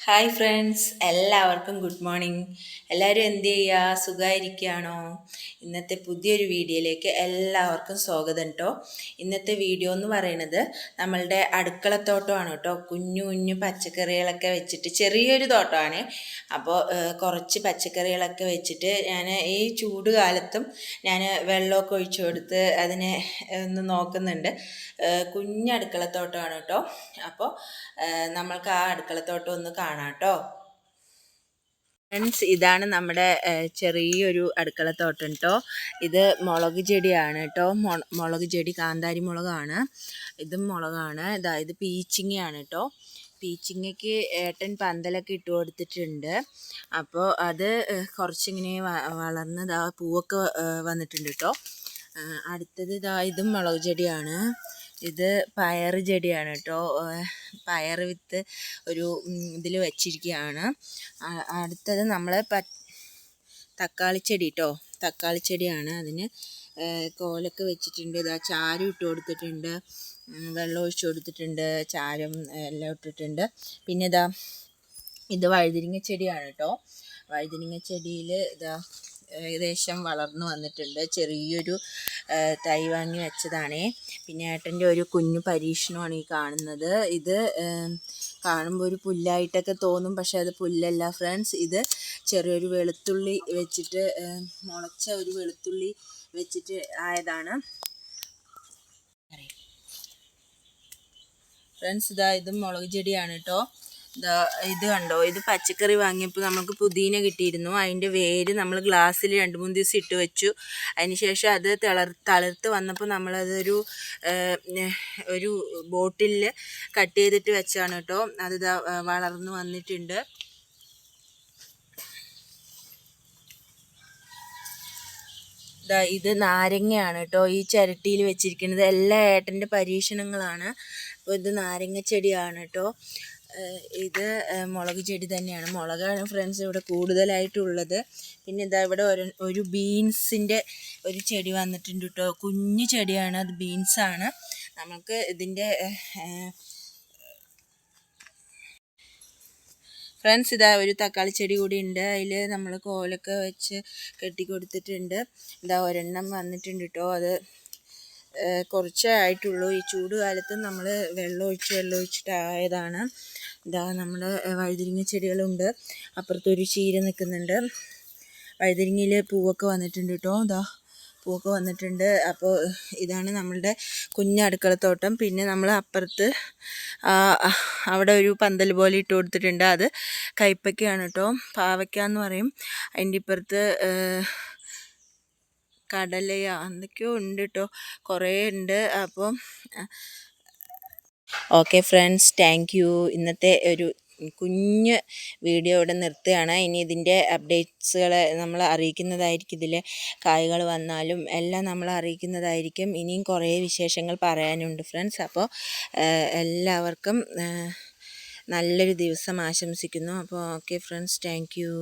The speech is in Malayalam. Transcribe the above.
ഹായ് ഫ്രണ്ട്സ്, എല്ലാവർക്കും ഗുഡ് മോർണിംഗ്. എല്ലാവരും എന്ത് ചെയ്യുക? സുഖമായിരിക്കുകയാണോ? ഇന്നത്തെ പുതിയൊരു വീഡിയോയിലേക്ക് എല്ലാവർക്കും സ്വാഗതം കേട്ടോ. ഇന്നത്തെ വീഡിയോ എന്ന് പറയുന്നത് നമ്മളുടെ അടുക്കളത്തോട്ടമാണ് കേട്ടോ. കുഞ്ഞു കുഞ്ഞു പച്ചക്കറികളൊക്കെ വെച്ചിട്ട് ചെറിയൊരു തോട്ടമാണ്. അപ്പോൾ കുറച്ച് പച്ചക്കറികളൊക്കെ വെച്ചിട്ട് ഞാൻ ഈ ചൂട് കാലത്തും ഞാൻ വെള്ളമൊക്കെ ഒഴിച്ചു കൊടുത്ത് അതിനെ ഒന്ന് നോക്കുന്നുണ്ട്. കുഞ്ഞ് അടുക്കളത്തോട്ടമാണ് കേട്ടോ. അപ്പോൾ നമ്മൾക്ക് ആ അടുക്കളത്തോട്ടം ഒന്ന് കാണാം കേട്ടോ. ഫ്രണ്ട്സ്, ഇതാണ് നമ്മുടെ ചെറിയൊരു അടുക്കളത്തോട്ടം കേട്ടോ. ഇത് മുളക് ചെടിയാണ് കേട്ടോ. മുളക് ചെടി കാന്താരി മുളകാണ്. ഇതും മുളകാണ്. ഇത് പീച്ചിങ്ങയാണ് കേട്ടോ. പീച്ചിങ്ങയ്ക്ക് ഏട്ടൻ പന്തലൊക്കെ ഇട്ട് കൊടുത്തിട്ടുണ്ട്. അപ്പോൾ അത് കുറച്ചിങ്ങനെ വളർന്ന് പൂവൊക്കെ വന്നിട്ടുണ്ട് കേട്ടോ. അടുത്തത് ഇതും മുളക് ചെടിയാണ്. ഇത് പയർ ചെടിയാണ് കേട്ടോ. പയർ വിത്ത് ഒരു ഇതിൽ വെച്ചിരിക്കുകയാണ്. അടുത്തത് നമ്മൾ തക്കാളി ചെടി കേട്ടോ. തക്കാളി ചെടിയാണ്. അതിന് കോലൊക്കെ വെച്ചിട്ടുണ്ട്. ചാരം ഇട്ട് കൊടുത്തിട്ടുണ്ട്, വെള്ളം ഒഴിച്ച് കൊടുത്തിട്ടുണ്ട്, ചാരം എല്ലാം ഇട്ടിട്ടുണ്ട്. പിന്നെ ഇത് വഴുതിരിങ്ങ ചെടിയാണ് കേട്ടോ. വഴുതിരിങ്ങ ചെടിയിൽ ഏകദേശം വളർന്നു വന്നിട്ടുണ്ട്. ചെറിയൊരു തൈ വാങ്ങി വെച്ചതാണേ. പിന്നെ ഏട്ടൻ്റെ ഒരു കുഞ്ഞു പരീക്ഷണമാണ് ഈ കാണുന്നത്. ഇത് കാണുമ്പോൾ ഒരു പുല്ലായിട്ടൊക്കെ തോന്നും, പക്ഷെ അത് പുല്ലല്ല ഫ്രണ്ട്സ്. ഇത് ചെറിയൊരു വെളുത്തുള്ളി വെച്ചിട്ട് മുളച്ച ഒരു വെളുത്തുള്ളി വെച്ചിട്ട് ആയതാണ് ഫ്രണ്ട്സ്. ഇതും മുളക് ചെടിയാണ് കേട്ടോ. ഇത് കണ്ടോ, ഇത് പച്ചക്കറി വാങ്ങിയപ്പോൾ നമുക്ക് പുതിന കിട്ടിയിരുന്നു. അതിൻ്റെ വേര് നമ്മൾ ഗ്ലാസ്സിൽ 2-3 ദിവസം ഇട്ട് വെച്ചു. അതിന് ശേഷം അത് തളിർത്ത് വന്നപ്പോൾ നമ്മളതൊരു ബോട്ടിലിൽ കട്ട് ചെയ്തിട്ട് വെച്ചാണ് കേട്ടോ. അത് വളർന്നു വന്നിട്ടുണ്ട്. ഇത് നാരങ്ങയാണ് കേട്ടോ. ഈ ചിരട്ടിയിൽ വെച്ചിരിക്കുന്നത് എല്ലാ ഏട്ടൻ്റെ പരീക്ഷണങ്ങളാണ്. അപ്പോൾ ഇത് നാരങ്ങ ചെടിയാണ് കേട്ടോ. ഇത് മുളക് ചെടി തന്നെയാണ്. മുളകാണ് ഫ്രണ്ട്സ് ഇവിടെ കൂടുതലായിട്ടുള്ളത്. പിന്നെ ഇവിടെ ഒരു ബീൻസിൻ്റെ ഒരു ചെടി വന്നിട്ടുണ്ട് കേട്ടോ. കുഞ്ഞു ചെടിയാണ്, അത് ബീൻസാണ്. നമുക്ക് ഇതിൻ്റെ ഫ്രണ്ട്സ് ഒരു തക്കാളി ചെടി കൂടി ഉണ്ട്. അതിൽ നമ്മൾ കോലൊക്കെ വെച്ച് കെട്ടി കൊടുത്തിട്ടുണ്ട്. ഒരെണ്ണം വന്നിട്ടുണ്ട് കേട്ടോ. അത് കുറച്ചേ ആയിട്ടുള്ളൂ. ഈ ചൂട് കാലത്ത് നമ്മൾ വെള്ളം ഒഴിച്ചിട്ടായതാണ്. നമ്മുടെ വഴുതിരിങ്ങ ചെടികളുണ്ട്. അപ്പുറത്തൊരു ചീര നിൽക്കുന്നുണ്ട്. വഴുതിരിങ്ങയിൽ പൂവൊക്കെ വന്നിട്ടുണ്ട് കേട്ടോ. പൂവൊക്കെ വന്നിട്ടുണ്ട്. അപ്പോൾ ഇതാണ് നമ്മളുടെ കുഞ്ഞടുക്കളത്തോട്ടം. പിന്നെ നമ്മൾ അപ്പുറത്ത് അവിടെ ഒരു പന്തൽ പോലെ ഇട്ട് കൊടുത്തിട്ടുണ്ട്. അത് കൈപ്പയ്ക്കയാണ് കേട്ടോ. പാവയ്ക്ക എന്ന് പറയും. അതിൻ്റെ ഇപ്പുറത്ത് കടലയോ എന്തൊക്കെയോ ഉണ്ട് കേട്ടോ. കുറേ ഉണ്ട്. അപ്പം ഓക്കെ ഫ്രണ്ട്സ്, താങ്ക് യു. ഇന്നത്തെ ഒരു കുഞ്ഞ് വീഡിയോ ഇവിടെ നിർത്തുകയാണ്. ഇനി ഇതിൻ്റെ അപ്ഡേറ്റ്സുകൾ നമ്മൾ അറിയിക്കുന്നതായിരിക്കും. ഇതിലെ കായ്കൾ വന്നാലും എല്ലാം നമ്മൾ അറിയിക്കുന്നതായിരിക്കും. ഇനിയും കുറേ വിശേഷങ്ങൾ പറയാനുണ്ട് ഫ്രണ്ട്സ്. അപ്പോൾ എല്ലാവർക്കും നല്ലൊരു ദിവസം ആശംസിക്കുന്നു. അപ്പോൾ ഓക്കെ ഫ്രണ്ട്സ്, താങ്ക് യു.